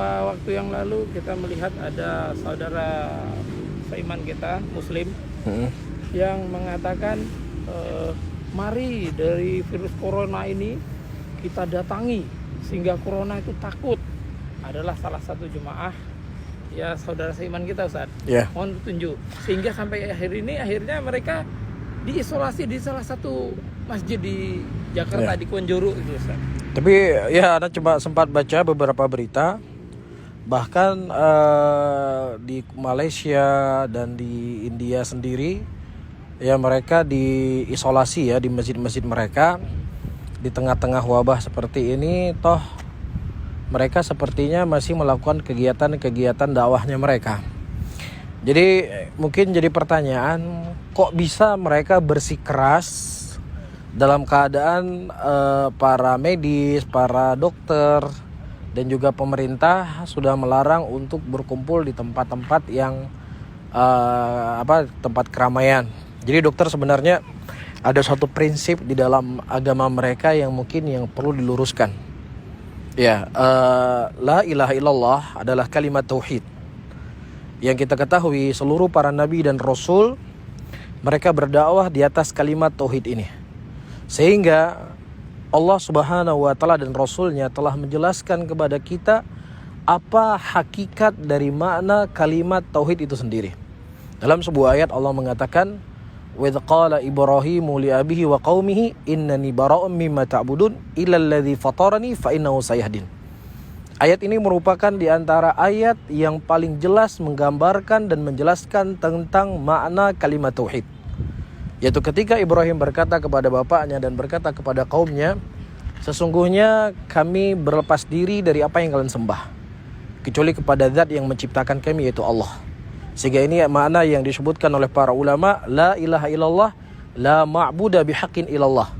beberapa waktu yang lalu kita melihat ada saudara seiman kita Muslim yang mengatakan mari dari virus corona ini kita datangi sehingga corona itu takut. Adalah salah satu jemaah ya saudara seiman kita, Ustaz. Mohon petunjuk sehingga sampai akhirnya mereka diisolasi di salah satu masjid di Jakarta, di Konjuru itu, Ustaz. Tapi ya Anda coba sempat baca beberapa berita, bahkan di Malaysia dan di India sendiri ya mereka diisolasi ya di masjid-masjid mereka di tengah-tengah wabah seperti ini. Toh mereka sepertinya masih melakukan kegiatan-kegiatan dakwahnya mereka. Jadi mungkin jadi pertanyaan, kok bisa mereka bersikeras dalam keadaan para medis, para dokter dan juga pemerintah sudah melarang untuk berkumpul di tempat-tempat yang tempat keramaian. Jadi dokter sebenarnya ada suatu prinsip di dalam agama mereka yang mungkin yang perlu diluruskan. Ya, la ilaha illallah adalah kalimat tauhid. Yang kita ketahui seluruh para nabi dan rasul mereka berdakwah di atas kalimat tauhid ini. Sehingga Allah Subhanahu wa taala dan rasulnya telah menjelaskan kepada kita apa hakikat dari makna kalimat tauhid itu sendiri. Dalam sebuah ayat Allah mengatakan, "Wa idz qala Ibrahimu li abihi wa qaumihi innani bara'un mimma ta'budun illa alladzi fatarani fa innahu sayahdin." Ayat ini merupakan di antara ayat yang paling jelas menggambarkan dan menjelaskan tentang makna kalimat tauhid. Yaitu ketika Ibrahim berkata kepada bapaknya dan berkata kepada kaumnya, sesungguhnya kami berlepas diri dari apa yang kalian sembah, kecuali kepada zat yang menciptakan kami yaitu Allah. Sehingga ini makna yang disebutkan oleh para ulama, la ilaha illallah, la ma'buda bihaqqin illallah.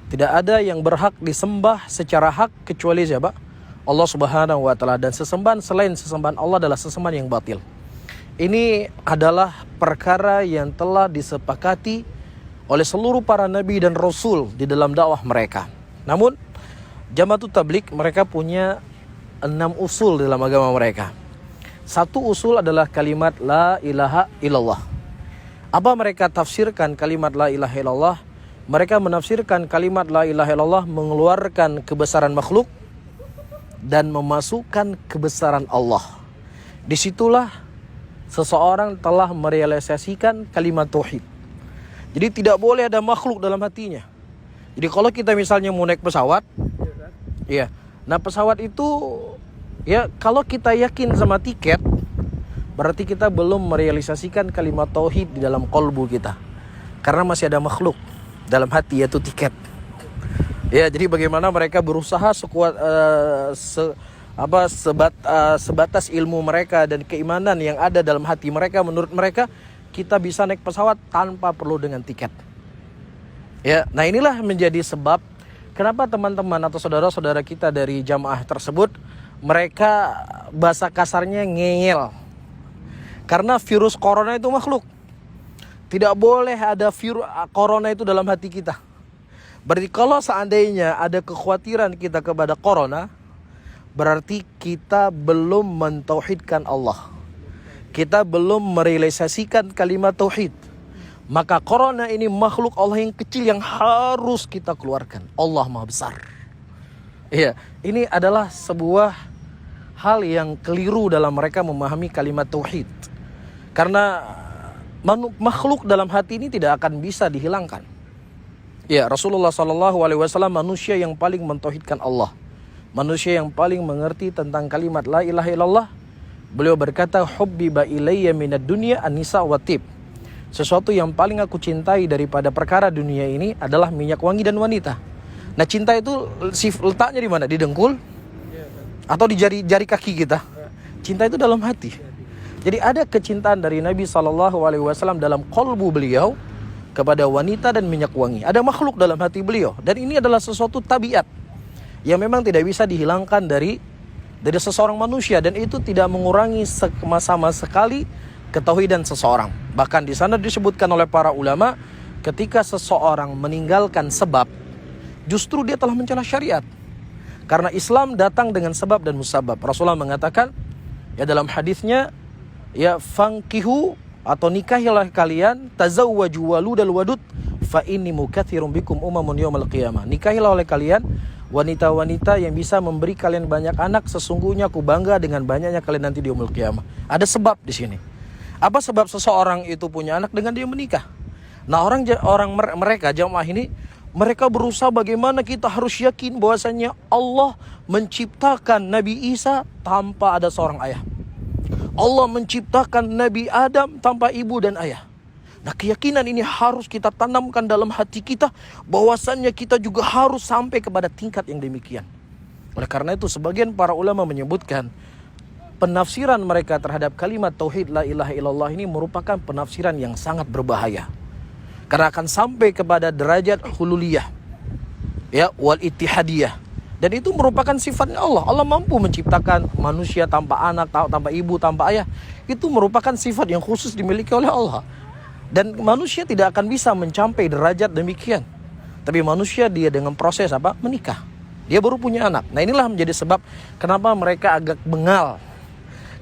Tidak ada yang berhak disembah secara hak kecuali siapa? Allah Subhanahu wa taala, dan sesembahan selain sesembahan Allah adalah sesembahan yang batil. Ini adalah perkara yang telah disepakati oleh seluruh para nabi dan rasul di dalam dakwah mereka. Namun Jama'atut Tabligh mereka punya 6 usul dalam agama mereka. Satu usul adalah kalimat la ilaha illallah. Apa mereka tafsirkan kalimat la ilaha illallah? Mereka menafsirkan kalimat la ilaha illallah mengeluarkan kebesaran makhluk dan memasukkan kebesaran Allah. Disitulah seseorang telah merealisasikan kalimat tauhid. Jadi tidak boleh ada makhluk dalam hatinya. Jadi kalau kita misalnya mau naik pesawat, ya, nah pesawat itu ya kalau kita yakin sama tiket, berarti kita belum merealisasikan kalimat tauhid di dalam qalbu kita. Karena masih ada makhluk dalam hati yaitu tiket. Ya, jadi bagaimana mereka berusaha sekuat sebatas ilmu mereka dan keimanan yang ada dalam hati mereka, menurut mereka kita bisa naik pesawat tanpa perlu dengan tiket. Ya, nah inilah menjadi sebab kenapa teman-teman atau saudara-saudara kita dari jamaah tersebut mereka bahasa kasarnya ngeyel. Karena virus corona itu makhluk. Tidak boleh ada virus corona itu dalam hati kita. Berarti kalau seandainya ada kekhawatiran kita kepada corona, berarti kita belum mentauhidkan Allah. Kita belum merealisasikan kalimat tauhid. Maka corona ini makhluk Allah yang kecil yang harus kita keluarkan. Allah Maha Besar. Iya, ini adalah sebuah hal yang keliru dalam mereka memahami kalimat tauhid. Karena makhluk dalam hati ini tidak akan bisa dihilangkan. Ya, Rasulullah SAW manusia yang paling mentauhidkan Allah. Manusia yang paling mengerti tentang kalimat la ilaha illallah. Beliau berkata, hubbiba ilayya minad dunya an-nisa wa tib. Sesuatu yang paling aku cintai daripada perkara dunia ini adalah minyak wangi dan wanita. Nah, cinta itu letaknya di mana? Di dengkul? Atau di jari kaki kita? Cinta itu dalam hati. Jadi ada kecintaan dari Nabi SAW dalam qalbu beliau kepada wanita dan minyak wangi. Ada makhluk dalam hati beliau. Dan ini adalah sesuatu tabiat yang memang tidak bisa dihilangkan dari seseorang manusia, dan itu tidak mengurangi sama sekali ketauhidan seseorang. Bahkan di sana disebutkan oleh para ulama, ketika seseorang meninggalkan sebab, justru dia telah mencela syariat. Karena Islam datang dengan sebab dan musabab. Rasulullah mengatakan ya dalam hadisnya, ya fankihu atau nikahilah kalian, tazawwaju waludal wadud fa inni mukatsirum bikum umamun yaumil qiyamah. Nikahilah oleh kalian wanita-wanita yang bisa memberi kalian banyak anak, sesungguhnya aku bangga dengan banyaknya kalian nanti di yaumil qiyamah. Ada sebab di sini. Apa sebab seseorang itu punya anak dengan dia menikah? Nah, mereka jamaah ini, mereka berusaha bagaimana kita harus yakin bahwasanya Allah menciptakan Nabi Isa tanpa ada seorang ayah. Allah menciptakan Nabi Adam tanpa ibu dan ayah. Nah, keyakinan ini harus kita tanamkan dalam hati kita, bahwasannya kita juga harus sampai kepada tingkat yang demikian. Oleh karena itu, sebagian para ulama menyebutkan penafsiran mereka terhadap kalimat tauhid la ilaha illallah ini merupakan penafsiran yang sangat berbahaya. Karena akan sampai kepada derajat hululiyah, ya, wal ittihadiyah. Dan itu merupakan sifatnya Allah. Allah mampu menciptakan manusia tanpa anak, tanpa ibu, tanpa ayah. Itu merupakan sifat yang khusus dimiliki oleh Allah. Dan manusia tidak akan bisa mencapai derajat demikian. Tapi manusia dia dengan proses apa? Menikah. Dia baru punya anak. Nah, inilah menjadi sebab kenapa mereka agak bengal.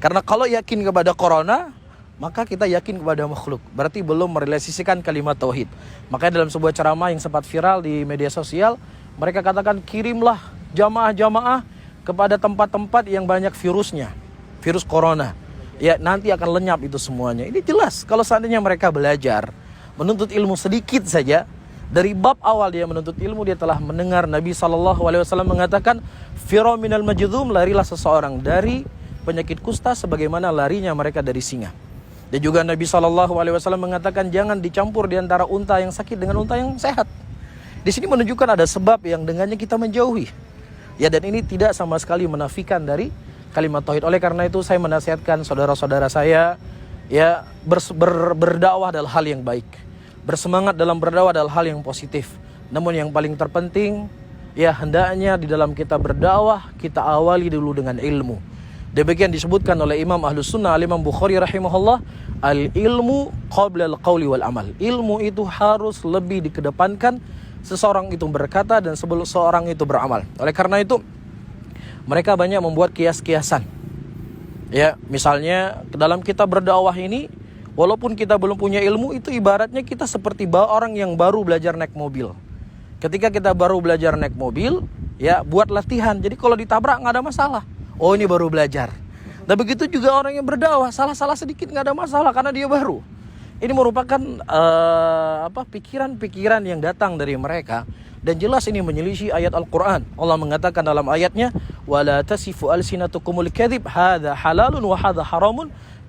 Karena kalau yakin kepada corona, maka kita yakin kepada makhluk. Berarti belum merealisasikan kalimat tauhid. Makanya dalam sebuah ceramah yang sempat viral di media sosial, mereka katakan kirimlah jamaah-jamaah kepada tempat-tempat yang banyak virusnya. Virus corona. Ya, nanti akan lenyap itu semuanya. Ini jelas kalau seandainya mereka belajar menuntut ilmu sedikit saja, dari bab awal dia menuntut ilmu, dia telah mendengar Nabi SAW mengatakan, "Firu minal majdhum," larilah seseorang dari penyakit kusta sebagaimana larinya mereka dari singa. Dan juga Nabi SAW mengatakan jangan dicampur di antara unta yang sakit dengan unta yang sehat. Di sini menunjukkan ada sebab yang dengannya kita menjauhi. Ya, dan ini tidak sama sekali menafikan dari kalimat tauhid. Oleh karena itu saya menasihatkan saudara-saudara saya, ya, berdakwah adalah hal yang baik. Bersemangat dalam berdakwah adalah hal yang positif. Namun yang paling terpenting, ya, hendaknya di dalam kita berdakwah kita awali dulu dengan ilmu. Demikian disebutkan oleh Imam Ahlus Sunnah Imam Bukhari rahimahullah, al-ilmu qabla al-qawli wal amal. Ilmu itu harus lebih dikedepankan seseorang itu berkata dan sebelum seorang itu beramal. Oleh karena itu mereka banyak membuat kias-kiasan. Ya, misalnya dalam kita berdakwah ini, walaupun kita belum punya ilmu, itu ibaratnya kita seperti orang yang baru belajar naik mobil. Ketika kita baru belajar naik mobil, ya, buat latihan. Jadi kalau ditabrak nggak ada masalah. Oh, ini baru belajar. Dan begitu juga orang yang berdakwah, salah-salah sedikit nggak ada masalah karena dia baru. Ini merupakan pikiran-pikiran yang datang dari mereka. Dan jelas ini menyelisih ayat Al-Quran. Allah mengatakan dalam ayatnya, وَلَا تَسِفُ أَلْسِنَتُكُمُ الْكَذِبِ هَذَا حَلَالٌ وَهَذَا حَرَامٌ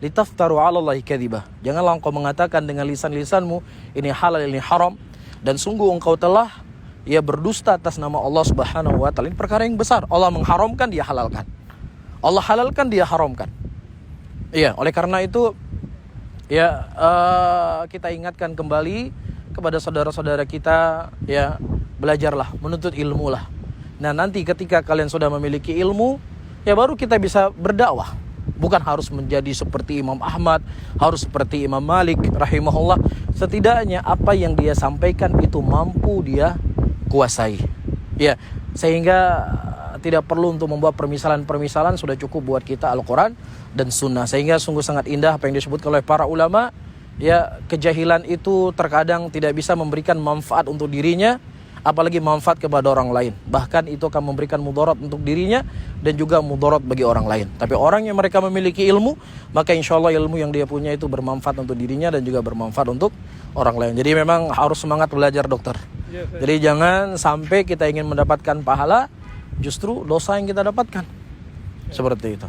لِتَفْتَرُوا عَلَى اللَّهِ كَذِبًا. Janganlah engkau mengatakan dengan lisan-lisanmu, ini halal, ini haram. Dan sungguh engkau telah berdusta atas nama Allah Subhanahu wa Ta'ala. Ini perkara yang besar. Allah mengharamkan, dia halalkan. Allah halalkan, dia haramkan. Iya, oleh karena itu, ya, kita ingatkan kembali kepada saudara-saudara kita, ya, belajarlah, menuntut ilmu lah. Nah, nanti ketika kalian sudah memiliki ilmu, ya, baru kita bisa berdakwah. Bukan harus menjadi seperti Imam Ahmad, harus seperti Imam Malik rahimahullah. Setidaknya apa yang dia sampaikan itu mampu dia kuasai. Ya, sehingga tidak perlu untuk membuat permisalan-permisalan, sudah cukup buat kita Al-Quran dan Sunnah. Sehingga sungguh sangat indah apa yang disebutkan oleh para ulama. Ya, kejahilan itu terkadang tidak bisa memberikan manfaat untuk dirinya, apalagi manfaat kepada orang lain. Bahkan itu akan memberikan mudarat untuk dirinya dan juga mudarat bagi orang lain. Tapi orang yang mereka memiliki ilmu, maka insya Allah ilmu yang dia punya itu bermanfaat untuk dirinya dan juga bermanfaat untuk orang lain. Jadi memang harus semangat belajar, dokter. Jadi jangan sampai kita ingin mendapatkan pahala, justru dosa yang kita dapatkan. Seperti itu.